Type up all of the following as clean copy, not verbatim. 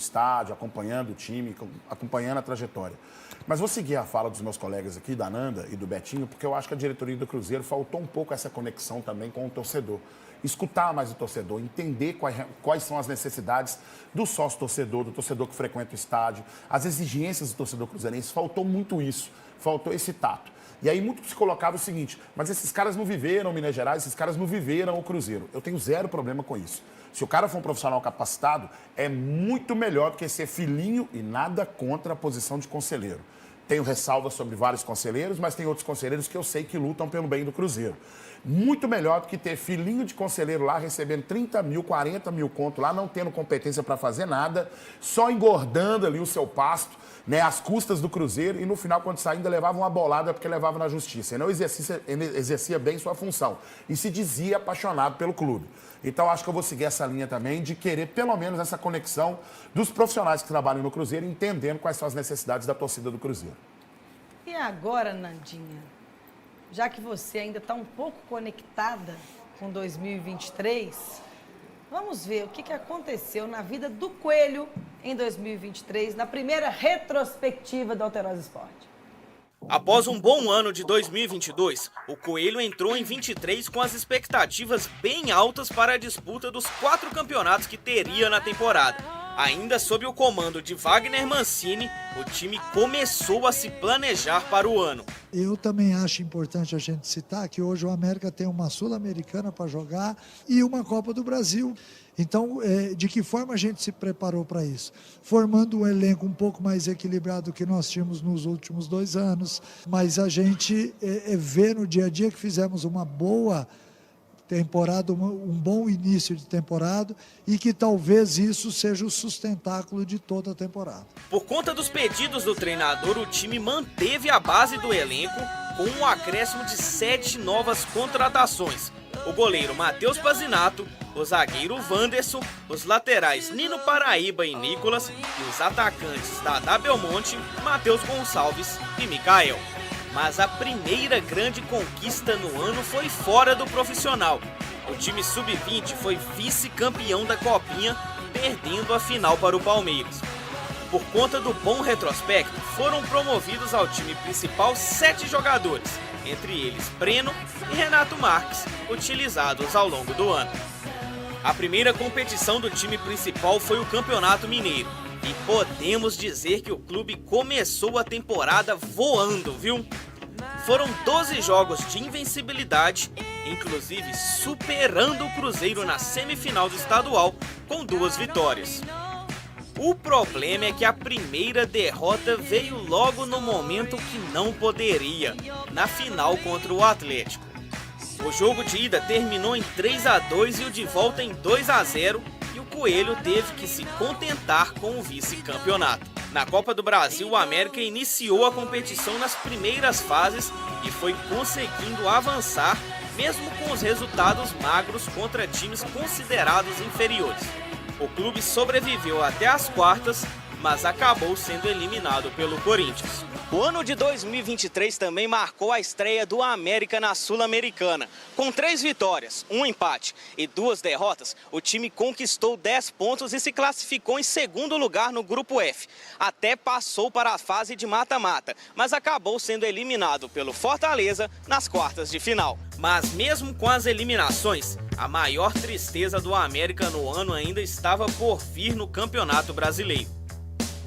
estádio, acompanhando o time, acompanhando a trajetória. Mas vou seguir a fala dos meus colegas aqui, da Nanda e do Betinho, porque eu acho que a diretoria do Cruzeiro faltou um pouco essa conexão também com o torcedor. Escutar mais o torcedor, entender quais são as necessidades do sócio-torcedor, do torcedor que frequenta o estádio, as exigências do torcedor cruzeirense. Faltou muito isso, faltou esse tato. E aí muito se colocava o seguinte, mas esses caras não viveram Minas Gerais, esses caras não viveram o Cruzeiro. Eu tenho zero problema com isso. Se o cara for um profissional capacitado, é muito melhor do que ser filhinho e nada contra a posição de conselheiro. Tenho ressalvas sobre vários conselheiros, mas tem outros conselheiros que eu sei que lutam pelo bem do Cruzeiro. Muito melhor do que ter filhinho de conselheiro lá recebendo 30 mil, 40 mil conto lá, não tendo competência para fazer nada, só engordando ali o seu pasto, né, às custas do Cruzeiro, e no final, quando saía, ainda levava uma bolada porque levava na justiça. E não exercia bem sua função. E se dizia apaixonado pelo clube. Então, acho que eu vou seguir essa linha também de querer, pelo menos, essa conexão dos profissionais que trabalham no Cruzeiro, entendendo quais são as necessidades da torcida do Cruzeiro. E agora, Nandinha, já que você ainda está um pouco conectada com 2023, vamos ver o que aconteceu na vida do Coelho em 2023, na primeira retrospectiva do Alterosa Esporte. Após um bom ano de 2022, o Coelho entrou em 23 com as expectativas bem altas para a disputa dos 4 campeonatos que teria na temporada. Ainda sob o comando de Wagner Mancini, o time começou a se planejar para o ano. Eu também acho importante a gente citar que hoje o América tem uma Sul-Americana para jogar e uma Copa do Brasil. Então, de que forma a gente se preparou para isso? Formando um elenco um pouco mais equilibrado do que nós tínhamos nos últimos 2 anos, mas a gente vê no dia a dia que fizemos uma boa temporada, um bom início de temporada e que talvez isso seja o sustentáculo de toda a temporada. Por conta dos pedidos do treinador, o time manteve a base do elenco com um acréscimo de 7 novas contratações. O goleiro Matheus Pazinato, o zagueiro Wanderson, os laterais Nino Paraíba e Nicolas e os atacantes Dadá Belmonte, Matheus Gonçalves e Mikael. Mas a primeira grande conquista no ano foi fora do profissional. O time sub-20 foi vice-campeão da Copinha, perdendo a final para o Palmeiras. Por conta do bom retrospecto, foram promovidos ao time principal 7 jogadores, entre eles Breno e Renato Marques, utilizados ao longo do ano. A primeira competição do time principal foi o Campeonato Mineiro. E podemos dizer que o clube começou a temporada voando, viu? Foram 12 jogos de invencibilidade, inclusive superando o Cruzeiro na semifinal do estadual com 2 vitórias. O problema é que a primeira derrota veio logo no momento que não poderia, na final contra o Atlético. O jogo de ida terminou em 3-2 e o de volta em 2-0, e o Coelho teve que se contentar com o vice-campeonato. Na Copa do Brasil, o América iniciou a competição nas primeiras fases e foi conseguindo avançar, mesmo com os resultados magros contra times considerados inferiores. O clube sobreviveu até as quartas, mas acabou sendo eliminado pelo Corinthians. O ano de 2023 também marcou a estreia do América na Sul-Americana. Com 3 vitórias, 1 empate e 2 derrotas, o time conquistou 10 pontos e se classificou em segundo lugar no Grupo F. Até passou para a fase de mata-mata, mas acabou sendo eliminado pelo Fortaleza nas quartas de final. Mas mesmo com as eliminações, a maior tristeza do América no ano ainda estava por vir no Campeonato Brasileiro.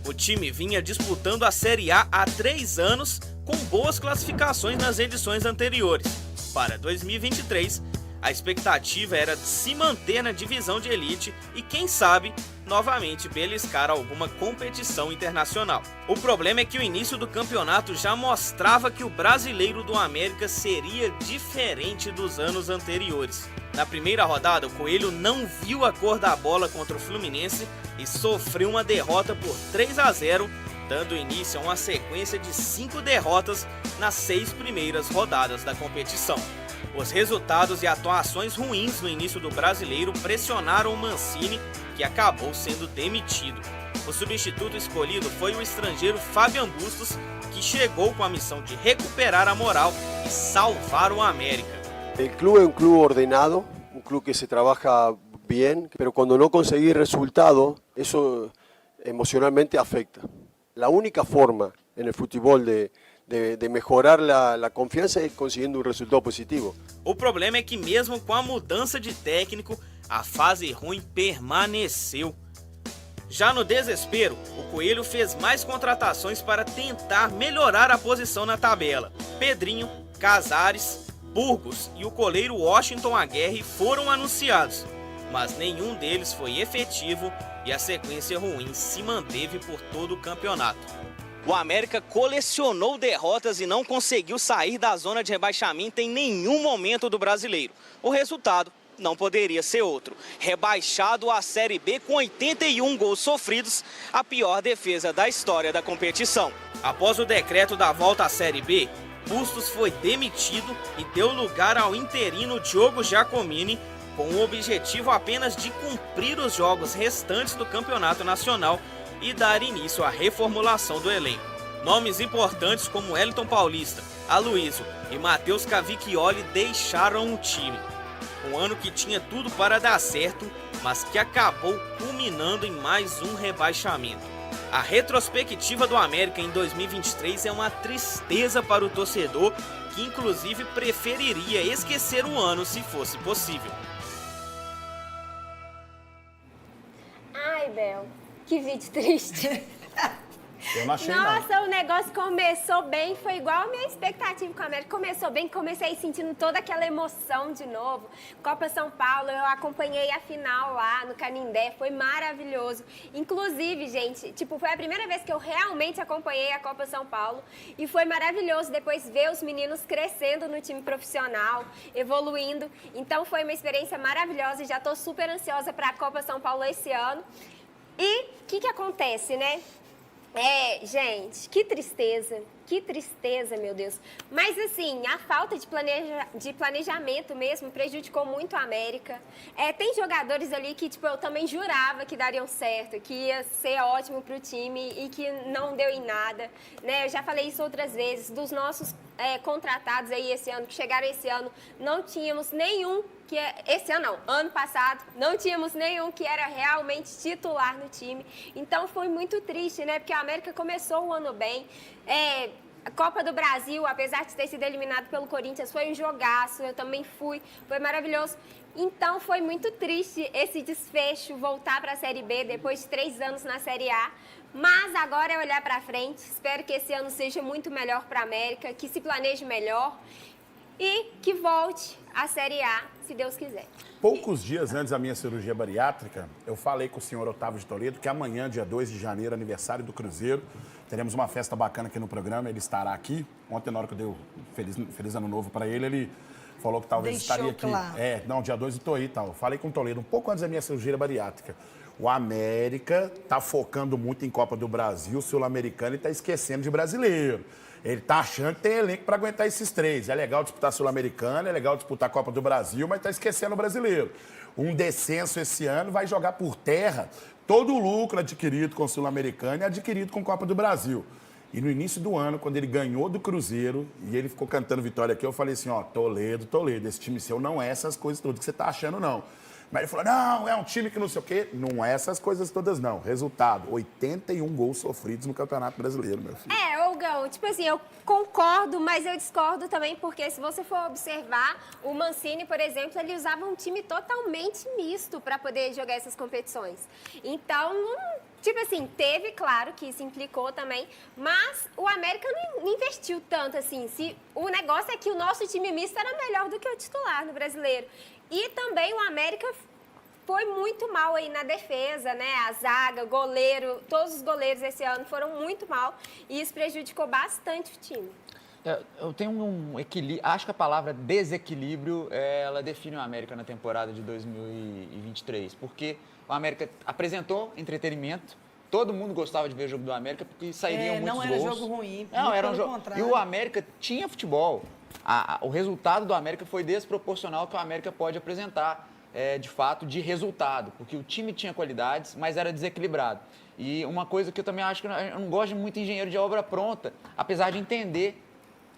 O time vinha disputando a Série A há 3 anos, com boas classificações nas edições anteriores. Para 2023, a expectativa era de se manter na divisão de elite e, quem sabe, novamente beliscar alguma competição internacional. O problema é que o início do campeonato já mostrava que o Brasileiro do América seria diferente dos anos anteriores. Na primeira rodada, o Coelho não viu a cor da bola contra o Fluminense e sofreu uma derrota por 3-0, dando início a uma sequência de 5 derrotas nas 6 primeiras rodadas da competição. Os resultados e atuações ruins no início do Brasileiro pressionaram o Mancini, que acabou sendo demitido. O substituto escolhido foi o estrangeiro Fabian Bustos, que chegou com a missão de recuperar a moral e salvar o América. El club es un club ordenado, un club que se trabaja bien, pero cuando no conseguís resultados, eso emocionalmente afecta. La única forma en el fútbol de mejorar la confianza es consiguiendo un resultado positivo. O problema é que mesmo com a mudança de técnico, a fase ruim permaneceu. Já no desespero, o Coelho fez mais contratações para tentar melhorar a posição na tabela. Pedrinho, Casares, Burgos e o goleiro Washington Aguirre foram anunciados, mas nenhum deles foi efetivo e a sequência ruim se manteve por todo o campeonato. O América colecionou derrotas e não conseguiu sair da zona de rebaixamento em nenhum momento do Brasileiro. O resultado não poderia ser outro. Rebaixado à Série B com 81 gols sofridos, a pior defesa da história da competição. Após o decreto da volta à Série B, Bustos foi demitido e deu lugar ao interino Diogo Giacomini, com o objetivo apenas de cumprir os jogos restantes do Campeonato Nacional e dar início à reformulação do elenco. Nomes importantes como Wellington Paulista, Aloysio e Matheus Cavicchioli deixaram o time. Um ano que tinha tudo para dar certo, mas que acabou culminando em mais um rebaixamento. A retrospectiva do América em 2023 é uma tristeza para o torcedor, que inclusive preferiria esquecer o ano se fosse possível. Ai, Bel, que vídeo triste. Eu não achei, Nossa, não. o negócio começou bem, foi igual a minha expectativa com a América. Começou bem, comecei sentindo toda aquela emoção de novo. Copa São Paulo, eu acompanhei a final lá no Canindé, foi maravilhoso. Inclusive, gente, foi a primeira vez que eu realmente acompanhei a Copa São Paulo e foi maravilhoso depois ver os meninos crescendo no time profissional, evoluindo. Então foi uma experiência maravilhosa e já estou super ansiosa para a Copa São Paulo esse ano. E o que acontece, né? Gente, que tristeza, meu Deus. Mas, assim, a falta de planejamento mesmo prejudicou muito a América. Tem jogadores ali que, eu também jurava que dariam certo, que ia ser ótimo pro time e que não deu em nada, né? Eu já falei isso outras vezes, dos nossos contratados aí esse ano, que chegaram esse ano, não tínhamos nenhum ano passado, não tínhamos nenhum que era realmente titular no time. Então foi muito triste, né? Porque a América começou o ano bem. A Copa do Brasil, apesar de ter sido eliminado pelo Corinthians, foi um jogaço, eu também fui, foi maravilhoso. Então foi muito triste esse desfecho, voltar para a Série B depois de 3 anos na Série A. Mas agora é olhar para frente, espero que esse ano seja muito melhor para a América, que se planeje melhor e que volte à Série A, se Deus quiser. Poucos dias antes da minha cirurgia bariátrica, eu falei com o senhor Otávio de Toledo que amanhã, dia 2 de janeiro, aniversário do Cruzeiro, teremos uma festa bacana aqui no programa, ele estará aqui. Ontem, na hora que eu dei o feliz ano novo para ele, ele falou que talvez estaria aqui. Claro. Dia 2 eu tô aí e tal. Falei com o Toledo um pouco antes da minha cirurgia bariátrica. O América tá focando muito em Copa do Brasil, Sul-Americana, e tá esquecendo de brasileiro. Ele tá achando que tem elenco para aguentar esses 3. É legal disputar Sul-Americana, é legal disputar a Copa do Brasil, mas tá esquecendo o brasileiro. Um descenso esse ano vai jogar por terra todo o lucro adquirido com Sul-Americana e adquirido com Copa do Brasil. E no início do ano, quando ele ganhou do Cruzeiro, e ele ficou cantando vitória aqui, eu falei assim, Toledo, esse time seu não é essas coisas todas que você tá achando, não. Mas ele falou, não, é um time que não sei o quê. Não é essas coisas todas, não. Resultado, 81 gols sofridos no Campeonato Brasileiro, meu filho. Gão, eu concordo, mas eu discordo também, porque se você for observar, o Mancini, por exemplo, ele usava um time totalmente misto para poder jogar essas competições. Então, teve, claro, que isso implicou também, mas o América não investiu tanto, assim. O negócio é que o nosso time misto era melhor do que o titular no Brasileiro. E também o América foi muito mal aí na defesa, né? A zaga, goleiro, todos os goleiros esse ano foram muito mal e isso prejudicou bastante o time. Eu tenho um equilíbrio, acho que a palavra desequilíbrio, ela define o América na temporada de 2023, porque o América apresentou entretenimento, todo mundo gostava de ver o jogo do América porque sairiam muitos gols. Não era jogo ruim, não, era um jogo. contrário. E o América tinha futebol. O resultado do América foi desproporcional ao que o América pode apresentar, de fato, de resultado, porque o time tinha qualidades, mas era desequilibrado. E uma coisa que eu também acho que eu não gosto de muito engenheiro de obra pronta, apesar de entender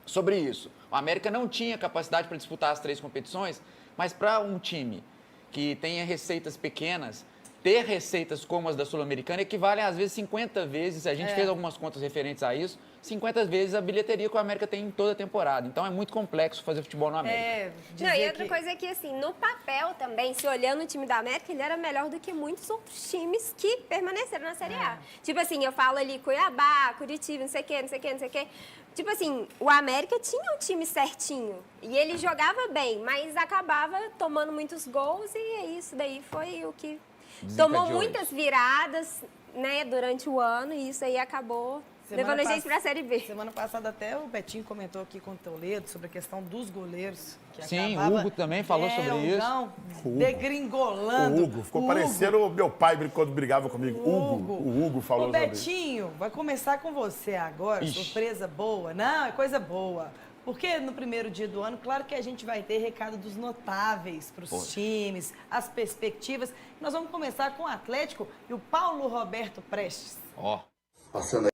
sobre isso. O América não tinha capacidade para disputar as 3 competições, mas para um time que tenha receitas pequenas, ter receitas como as da Sul-Americana equivalem às vezes 50 vezes, a gente fez algumas contas referentes a isso, 50 vezes a bilheteria que o América tem em toda a temporada. Então é muito complexo fazer futebol no América. Não, e outra coisa é que, assim, no papel também, se olhando o time da América, ele era melhor do que muitos outros times que permaneceram na Série A. Tipo assim, eu falo ali Cuiabá, Curitiba, não sei o quê, não sei o quê, não sei o quê. Tipo assim, o América tinha um time certinho e ele jogava bem, mas acabava tomando muitos gols e isso daí foi o que tomou muitas viradas, né, durante o ano e isso aí acabou levando a gente para a Série B. Semana passada até o Betinho comentou aqui com o Toledo sobre a questão dos goleiros. Que Sim, acabava, o Hugo também falou sobre isso. Degringolando. O Hugo, ficou parecendo o meu pai quando brigava comigo. O Hugo falou sobre isso. Betinho, vai começar com você agora, surpresa boa. Não, é coisa boa. Porque no primeiro dia do ano, claro que a gente vai ter recado dos notáveis para os times, as perspectivas. Nós vamos começar com o Atlético e o Paulo Roberto Prestes. Passando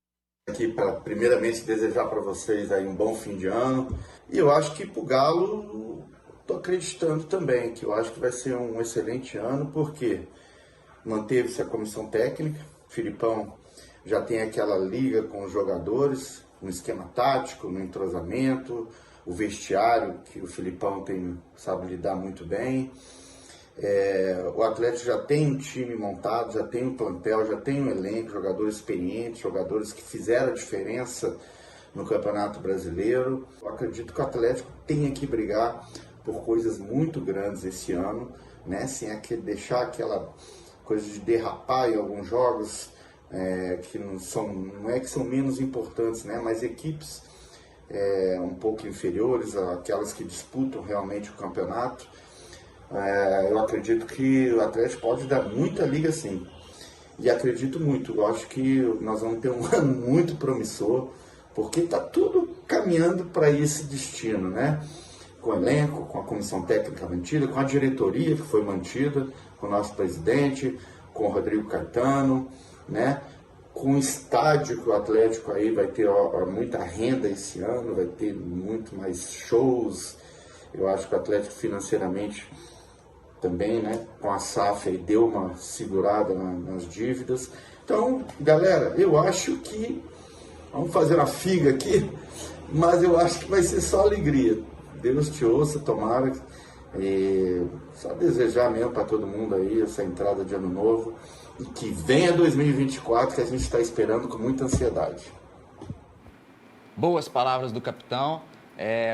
aqui para primeiramente desejar para vocês aí um bom fim de ano. E eu acho que pro Galo, tô acreditando também, que eu acho que vai ser um excelente ano, porque manteve-se a comissão técnica, o Filipão já tem aquela liga com os jogadores, no esquema tático, no entrosamento, o vestiário que o Filipão sabe lidar muito bem. O Atlético já tem um time montado, já tem um plantel, já tem um elenco, jogadores experientes, jogadores que fizeram a diferença no Campeonato Brasileiro. Eu acredito que o Atlético tenha que brigar por coisas muito grandes esse ano, né? Sem deixar aquela coisa de derrapar em alguns jogos, que não é que são menos importantes, né? Mas equipes um pouco inferiores àquelas que disputam realmente o campeonato. Eu acredito que o Atlético pode dar muita liga, sim. E acredito muito. Eu acho que nós vamos ter um ano muito promissor, porque está tudo caminhando para esse destino, né? Com o elenco, com a comissão técnica mantida, com a diretoria que foi mantida, com o nosso presidente, com o Rodrigo Caetano, né? Com o estádio que o Atlético aí vai ter muita renda esse ano, vai ter muito mais shows. Eu acho que o Atlético financeiramente também, né, com a SAF aí deu uma segurada nas dívidas. Então, galera, eu acho que vamos fazer uma figa aqui, mas eu acho que vai ser só alegria. Deus te ouça, tomara. E só desejar mesmo para todo mundo aí essa entrada de ano novo e que venha 2024, que a gente está esperando com muita ansiedade. Boas palavras do capitão.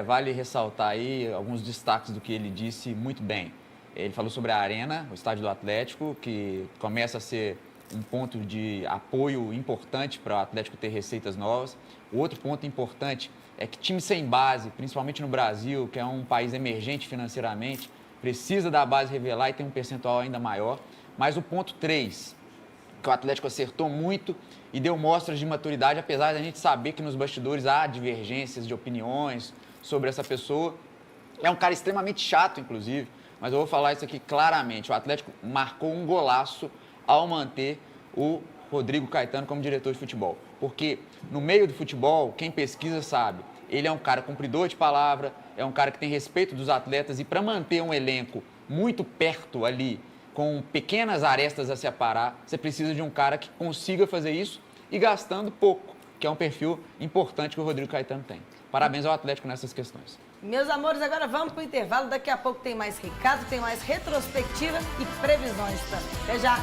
Vale ressaltar aí alguns destaques do que ele disse muito bem. Ele falou sobre a Arena, o estádio do Atlético, que começa a ser um ponto de apoio importante para o Atlético ter receitas novas. O outro ponto importante é que time sem base, principalmente no Brasil, que é um país emergente financeiramente, precisa da base revelar e tem um percentual ainda maior. Mas o ponto 3, que o Atlético acertou muito e deu mostras de maturidade, apesar de a gente saber que nos bastidores há divergências de opiniões sobre essa pessoa. É um cara extremamente chato, inclusive, mas eu vou falar isso aqui claramente. O Atlético marcou um golaço ao manter o Rodrigo Caetano como diretor de futebol. Porque no meio do futebol, quem pesquisa sabe, ele é um cara cumpridor de palavra, é um cara que tem respeito dos atletas e para manter um elenco muito perto ali, com pequenas arestas a se aparar, você precisa de um cara que consiga fazer isso e gastando pouco, que é um perfil importante que o Rodrigo Caetano tem. Parabéns ao Atlético nessas questões. Meus amores, agora vamos para o intervalo. Daqui a pouco tem mais recado, tem mais retrospectiva e previsões também. Até já!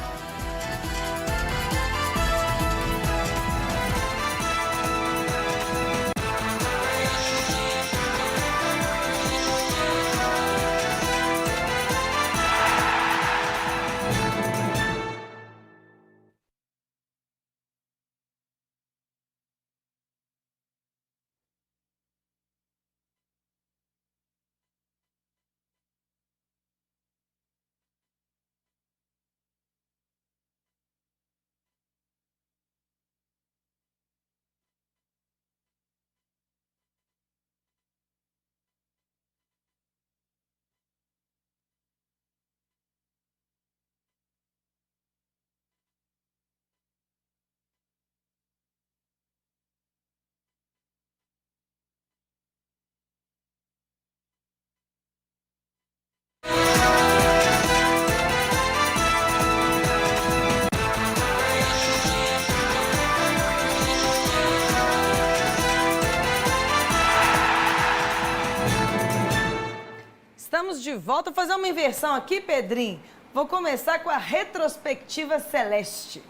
de volta. Vou fazer uma inversão aqui, Pedrinho. Vou começar com a retrospectiva celeste.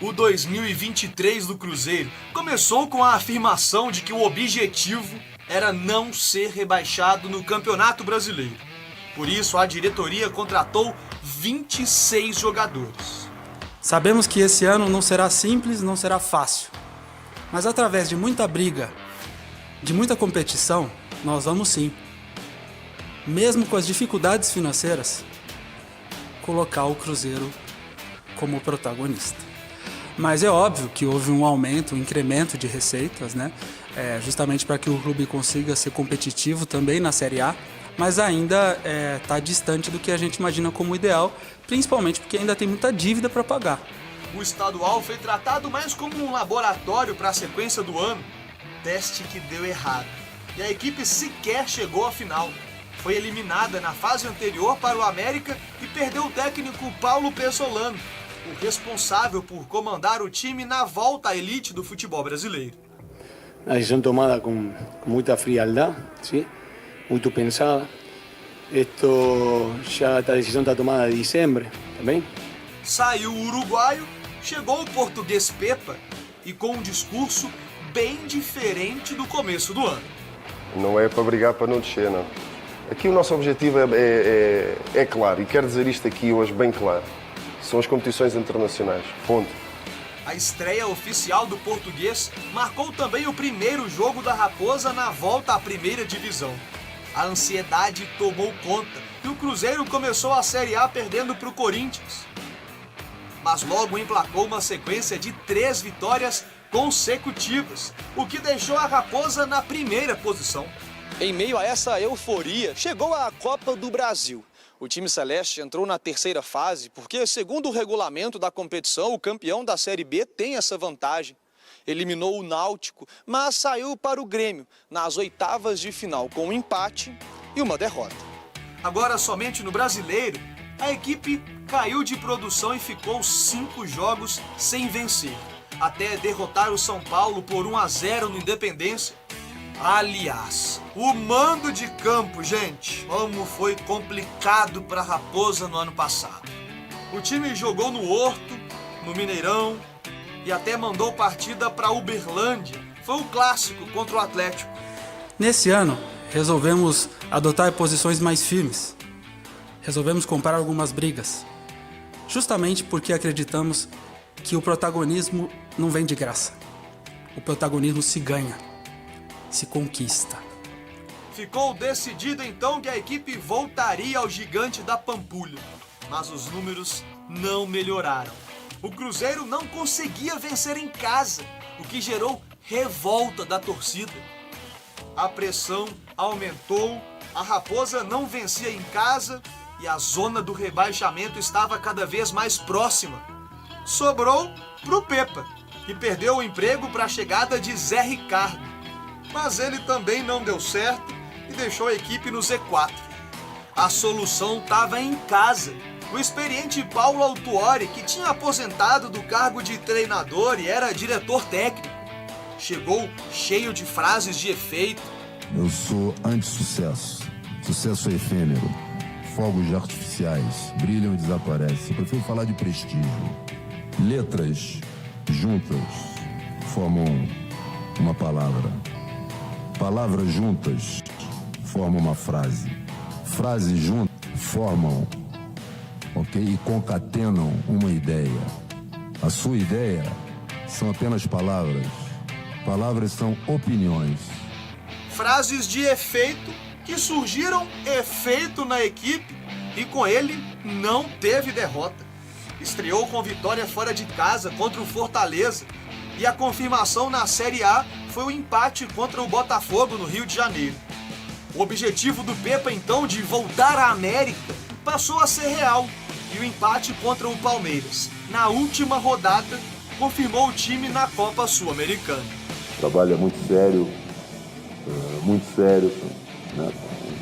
O 2023 do Cruzeiro começou com a afirmação de que o objetivo era não ser rebaixado no Campeonato Brasileiro. Por isso, a diretoria contratou 26 jogadores. Sabemos que esse ano não será simples, não será fácil. Mas através de muita briga, de muita competição, nós vamos sim, mesmo com as dificuldades financeiras, colocar o Cruzeiro como protagonista. Mas é óbvio que houve um aumento, um incremento de receitas, né? Justamente para que o clube consiga ser competitivo também na Série A, mas ainda está distante do que a gente imagina como ideal, principalmente porque ainda tem muita dívida para pagar. O estadual foi tratado mais como um laboratório para a sequência do ano, teste que deu errado. E a equipe sequer chegou à final. Foi eliminada na fase anterior para o América e perdeu o técnico Paulo Pessolano, o responsável por comandar o time na volta à elite do futebol brasileiro. Uma decisão tomada com muita frialdade, ¿sí? Muito pensada. Esta decisão está tomada em dezembro, também. Saiu o uruguaio, chegou o português Pepa e com um discurso bem diferente do começo do ano. Não é para brigar para não descer, não. Aqui o nosso objetivo é claro, e quero dizer isto aqui hoje bem claro. São as competições internacionais, ponto. A estreia oficial do português marcou também o primeiro jogo da Raposa na volta à primeira divisão. A ansiedade tomou conta e o Cruzeiro começou a Série A perdendo para o Corinthians. Mas logo emplacou uma sequência de 3 vitórias consecutivas, o que deixou a Raposa na primeira posição. Em meio a essa euforia, chegou a Copa do Brasil. O time celeste entrou na terceira fase porque, segundo o regulamento da competição, o campeão da Série B tem essa vantagem. Eliminou o Náutico, mas saiu para o Grêmio nas oitavas de final com um empate e uma derrota. Agora, somente no Brasileiro, a equipe caiu de produção e ficou 5 jogos sem vencer, até derrotar o São Paulo por 1-0 no Independência. Aliás, o mando de campo, gente, como foi complicado para a Raposa no ano passado. O time jogou no Horto, no Mineirão e até mandou partida para Uberlândia. Foi um clássico contra o Atlético. Nesse ano, resolvemos adotar posições mais firmes. Resolvemos comprar algumas brigas, justamente porque acreditamos que o protagonismo não vem de graça. O protagonismo se ganha, se conquista. Ficou decidido então que a equipe voltaria ao gigante da Pampulha, mas os números não melhoraram. O Cruzeiro não conseguia vencer em casa, o que gerou revolta da torcida. A pressão aumentou, a Raposa não vencia em casa e a zona do rebaixamento estava cada vez mais próxima. Sobrou pro Pepa, que perdeu o emprego para a chegada de Zé Ricardo. Mas ele também não deu certo e deixou a equipe no Z4. A solução estava em casa. O experiente Paulo Autuori, que tinha aposentado do cargo de treinador e era diretor técnico, chegou cheio de frases de efeito. Eu sou anti-sucesso. Sucesso é efêmero. Fogos artificiais brilham e desaparecem. Eu prefiro falar de prestígio. Letras juntas formam uma palavra. Palavras juntas formam uma frase. Frases juntas formam, e concatenam uma ideia. A sua ideia são apenas palavras. Palavras são opiniões. Frases de efeito que surgiram efeito na equipe e com ele não teve derrota. Estreou com vitória fora de casa contra o Fortaleza e a confirmação na Série A foi o empate contra o Botafogo no Rio de Janeiro. O objetivo do Pepa, então, de voltar à América passou a ser real e o empate contra o Palmeiras, na última rodada, confirmou o time na Copa Sul-Americana. O trabalho é muito sério, né?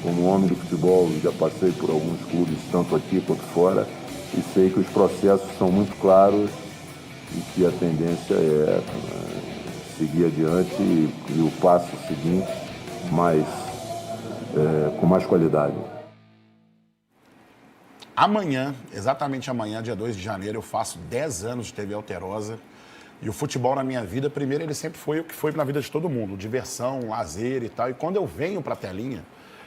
Como homem do futebol, já passei por alguns clubes, tanto aqui quanto fora, e sei que os processos são muito claros e que a tendência é seguir adiante e o passo seguinte mais com mais qualidade. Amanhã, exatamente amanhã, dia 2 de janeiro, eu faço 10 anos de TV Alterosa. E o futebol na minha vida, primeiro, ele sempre foi o que foi na vida de todo mundo. Diversão, lazer e tal. E quando eu venho para a telinha,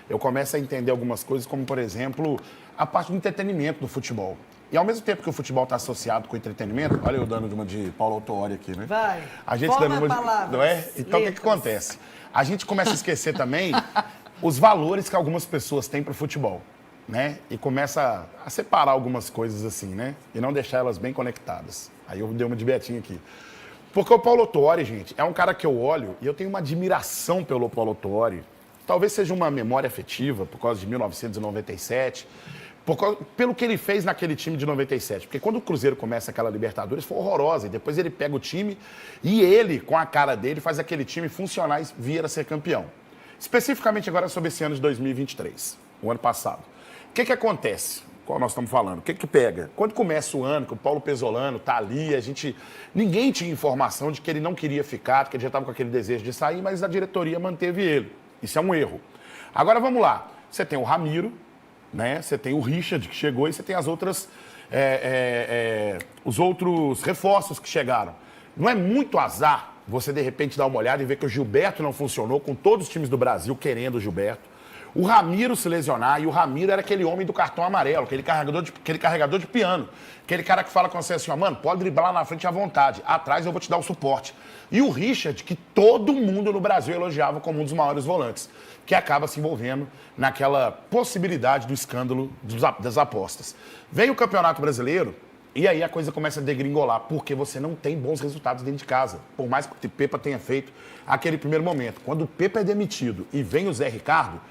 eu começo a entender algumas coisas, como, por exemplo, a parte do entretenimento do futebol. E ao mesmo tempo que o futebol está associado com o entretenimento, olha eu dando uma de Paulo Autuori aqui, né? Vai. A gente dando uma de... Não é? Então, o que acontece? A gente começa a esquecer também os valores que algumas pessoas têm para o futebol, né? E começa a separar algumas coisas assim, né? E não deixar elas bem conectadas. Aí eu dei uma de Betinho aqui. Porque o Paulo Autuori, gente, é um cara que eu olho e eu tenho uma admiração pelo Paulo Autuori. Talvez seja uma memória afetiva por causa de 1997, pelo que ele fez naquele time de 97. Porque quando o Cruzeiro começa aquela Libertadores, foi horrorosa. E depois ele pega o time e ele, com a cara dele, faz aquele time funcionar e vir a ser campeão. Especificamente agora sobre esse ano de 2023, o ano passado. O que acontece? Qual nós estamos falando? O que pega? Quando começa o ano, que o Paulo Pesolano tá ali, ninguém tinha informação de que ele não queria ficar, que ele já estava com aquele desejo de sair, mas a diretoria manteve ele. Isso é um erro. Agora vamos lá. Você tem o Ramiro, né? Você tem o Richard que chegou e você tem as outras, os outros reforços que chegaram. Não é muito azar você de repente dar uma olhada e ver que o Gilberto não funcionou, com todos os times do Brasil querendo o Gilberto. O Ramiro se lesionar, e o Ramiro era aquele homem do cartão amarelo, aquele carregador de piano. Aquele cara que fala com você assim, ó, mano, pode driblar lá na frente à vontade, atrás eu vou te dar o suporte. E o Richard, que todo mundo no Brasil elogiava como um dos maiores volantes, que acaba se envolvendo naquela possibilidade do escândalo das apostas. Vem o Campeonato Brasileiro, e aí a coisa começa a degringolar, porque você não tem bons resultados dentro de casa. Por mais que o Pepa tenha feito aquele primeiro momento. Quando o Pepa é demitido e vem o Zé Ricardo,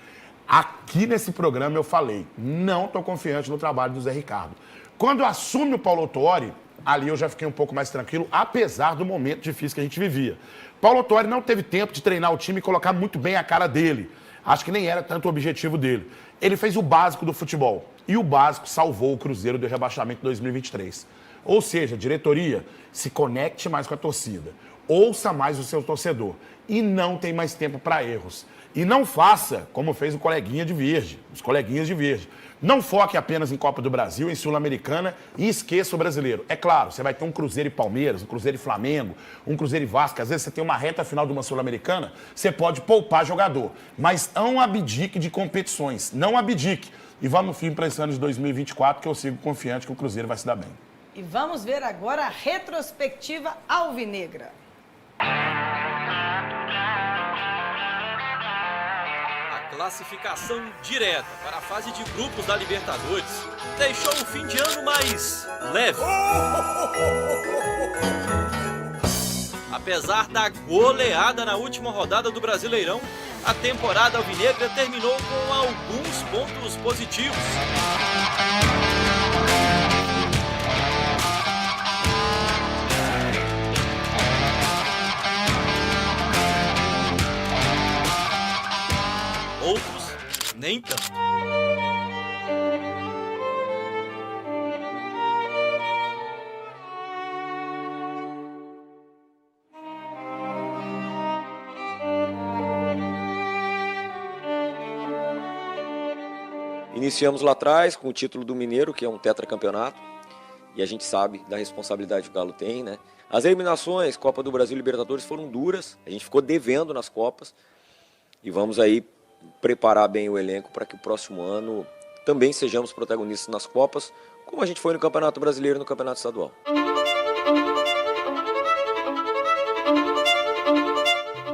aqui nesse programa eu falei, não estou confiante no trabalho do Zé Ricardo. Quando assume o Paulo Autuori, ali eu já fiquei um pouco mais tranquilo, apesar do momento difícil que a gente vivia. Paulo Autuori não teve tempo de treinar o time e colocar muito bem a cara dele. Acho que nem era tanto o objetivo dele. Ele fez o básico do futebol. E o básico salvou o Cruzeiro do rebaixamento de 2023. Ou seja, diretoria, se conecte mais com a torcida. Ouça mais o seu torcedor. E não tem mais tempo para erros. E não faça como fez o coleguinha de Verde, os coleguinhas de Verde. Não foque apenas em Copa do Brasil, em Sul-Americana e esqueça o brasileiro. É claro, você vai ter um Cruzeiro e Palmeiras, um Cruzeiro e Flamengo, um Cruzeiro e Vasco. Às vezes você tem uma reta final de uma Sul-Americana, você pode poupar jogador. Mas não abdique de competições, não abdique. E vamos firme para esse ano de 2024, que eu sigo confiante que o Cruzeiro vai se dar bem. E vamos ver agora a retrospectiva alvinegra. Classificação direta para a fase de grupos da Libertadores deixou o fim de ano mais leve. Apesar da goleada na última rodada do Brasileirão, a temporada alvinegra terminou com alguns pontos positivos. Outros, nem tanto. Iniciamos lá atrás com o título do Mineiro, que é um tetracampeonato, e a gente sabe da responsabilidade que o Galo tem, né? As eliminações, Copa do Brasil e Libertadores, foram duras, a gente ficou devendo nas Copas, e vamos aí preparar bem o elenco para que o próximo ano também sejamos protagonistas nas Copas, como a gente foi no Campeonato Brasileiro e no Campeonato Estadual.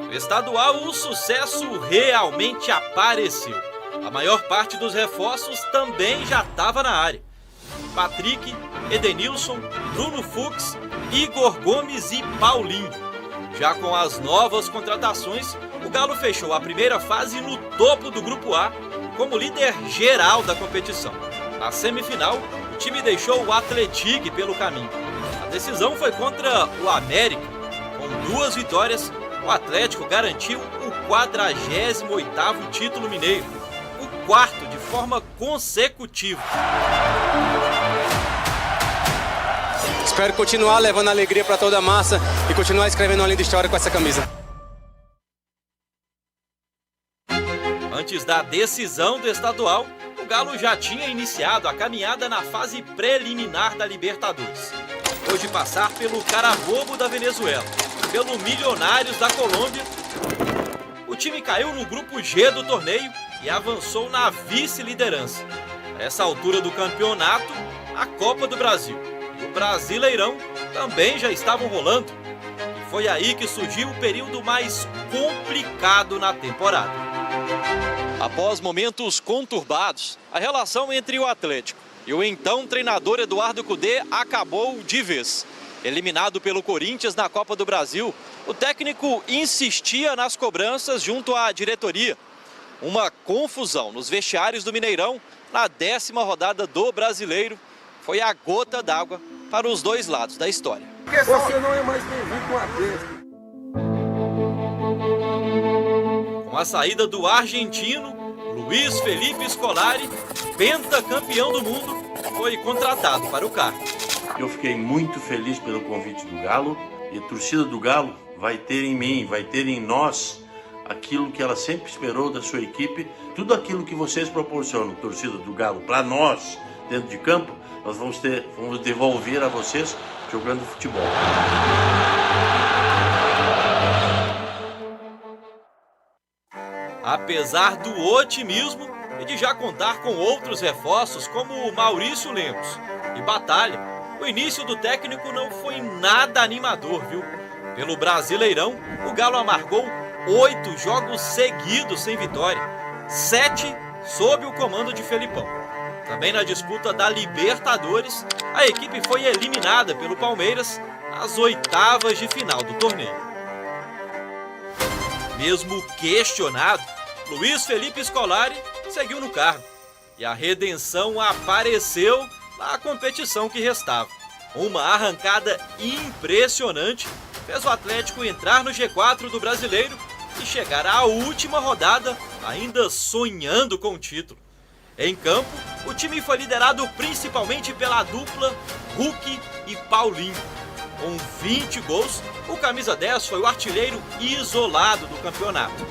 No estadual, o sucesso realmente apareceu. A maior parte dos reforços também já estava na área. Patrick, Edenilson, Bruno Fux, Igor Gomes e Paulinho. Já com as novas contratações, o Galo fechou a primeira fase no topo do Grupo A, como líder geral da competição. Na semifinal, o time deixou o Atlético pelo caminho. A decisão foi contra o América. Com 2 vitórias, o Atlético garantiu o 48º título mineiro, o 4º de forma consecutiva. Espero continuar levando alegria para toda a massa e continuar escrevendo uma linda história com essa camisa. Antes da decisão do estadual, o Galo já tinha iniciado a caminhada na fase preliminar da Libertadores. Depois de passar pelo Carabobo da Venezuela, pelo Milionários da Colômbia, o time caiu no grupo G do torneio e avançou na vice-liderança. A essa altura do campeonato, a Copa do Brasil e o Brasileirão também já estavam rolando. E foi aí que surgiu o período mais complicado na temporada. Após momentos conturbados, a relação entre o Atlético e o então treinador Eduardo Cudê acabou de vez. Eliminado pelo Corinthians na Copa do Brasil, o técnico insistia nas cobranças junto à diretoria. Uma confusão nos vestiários do Mineirão na 10ª rodada do Brasileiro foi a gota d'água para os dois lados da história. Você não é mais bem-vindo com o Atlético. Com a saída do argentino, Luiz Felipe Scolari, pentacampeão do mundo, foi contratado para o cargo. Eu fiquei muito feliz pelo convite do Galo e a torcida do Galo vai ter em mim, vai ter em nós aquilo que ela sempre esperou da sua equipe, tudo aquilo que vocês proporcionam, torcida do Galo, para nós, dentro de campo, nós vamos devolver a vocês jogando futebol. Apesar do otimismo e de já contar com outros reforços como o Maurício Lemos e Batalha, o início do técnico não foi nada animador, viu? Pelo Brasileirão, o Galo amargou 8 jogos seguidos sem vitória, 7 sob o comando de Felipão. Também na disputa da Libertadores, a equipe foi eliminada pelo Palmeiras nas oitavas de final do torneio. Mesmo questionado, Luiz Felipe Scolari seguiu no cargo e a redenção apareceu na competição que restava. Uma arrancada impressionante fez o Atlético entrar no G4 do Brasileiro e chegar à última rodada ainda sonhando com o título. Em campo, o time foi liderado principalmente pela dupla Hulk e Paulinho. Com 20 gols, o camisa 10 foi o artilheiro isolado do campeonato.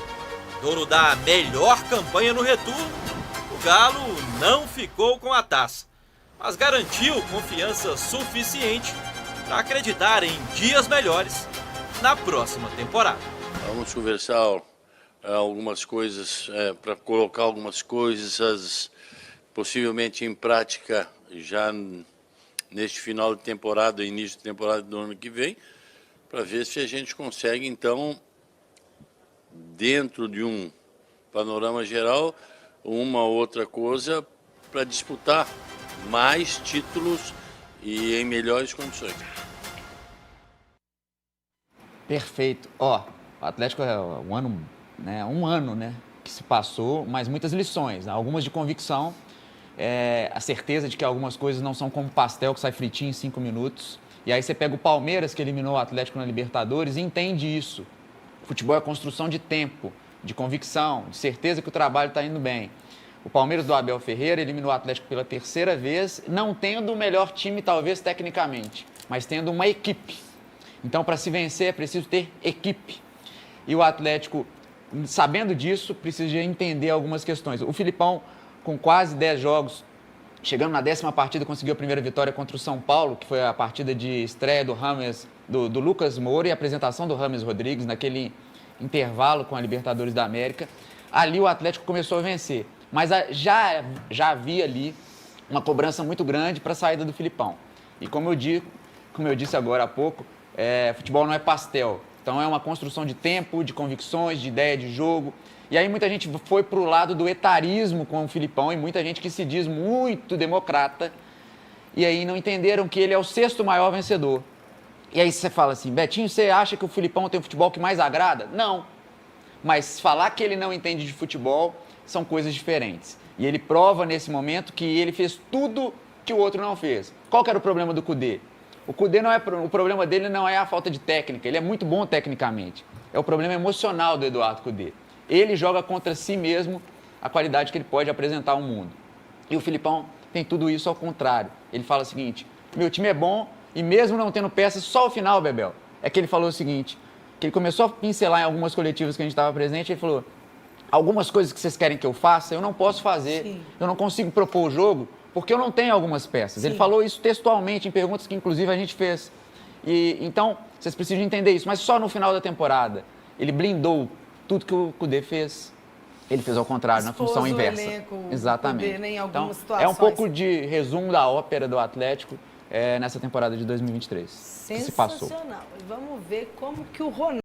Dono da melhor campanha no retorno, o Galo não ficou com a taça, mas garantiu confiança suficiente para acreditar em dias melhores na próxima temporada. Vamos conversar algumas coisas, para colocar algumas coisas possivelmente em prática já neste final de temporada, início de temporada do ano que vem, para ver se a gente consegue, então, dentro de um panorama geral, uma outra coisa para disputar mais títulos e em melhores condições. Perfeito. Ó, o Atlético é um ano que se passou, mas muitas lições, né? Algumas de convicção, a certeza de que algumas coisas não são como pastel que sai fritinho em 5 minutos. E aí você pega o Palmeiras, que eliminou o Atlético na Libertadores, e entende isso. Futebol é construção de tempo, de convicção, de certeza que o trabalho está indo bem. O Palmeiras do Abel Ferreira eliminou o Atlético pela 3ª vez, não tendo o melhor time, talvez, tecnicamente, mas tendo uma equipe. Então, para se vencer, é preciso ter equipe. E o Atlético, sabendo disso, precisa entender algumas questões. O Filipão, com quase 10 jogos, chegando na 10ª partida, conseguiu a primeira vitória contra o São Paulo, que foi a partida de estreia do Lucas Moura e a apresentação do Rames Rodrigues, naquele intervalo com a Libertadores da América. Ali o Atlético começou a vencer, mas já havia ali uma cobrança muito grande para a saída do Filipão. E como eu disse agora há pouco, futebol não é pastel. Então é uma construção de tempo, de convicções, de ideia de jogo. E aí muita gente foi para o lado do etarismo com o Filipão e muita gente que se diz muito democrata. E aí não entenderam que ele é o 6º maior vencedor. E aí você fala assim, Betinho, você acha que o Filipão tem o futebol que mais agrada? Não. Mas falar que ele não entende de futebol são coisas diferentes. E ele prova nesse momento que ele fez tudo que o outro não fez. Qual que era o problema do Cudê? O problema dele não é a falta de técnica, ele é muito bom tecnicamente. É o problema emocional do Eduardo Cudê. Ele joga contra si mesmo a qualidade que ele pode apresentar ao mundo. E o Filipão tem tudo isso ao contrário. Ele fala o seguinte, meu time é bom e mesmo não tendo peças, só o final, Bebel, é que ele falou o seguinte, que ele começou a pincelar em algumas coletivas que a gente estava presente, ele falou, algumas coisas que vocês querem que eu faça, eu não posso fazer. Sim. Eu não consigo propor o jogo porque eu não tenho algumas peças. Sim. Ele falou isso textualmente em perguntas que, inclusive, a gente fez. Então, vocês precisam entender isso. Mas só no final da temporada, ele blindou tudo que o Kudê fez. Ele fez ao contrário, na função inversa. Exatamente. Kudê, né, em então, algumas situações. é um pouco de resumo da ópera do Atlético nessa temporada de 2023. Que se passou. Sensacional. E vamos ver como que o Ronaldo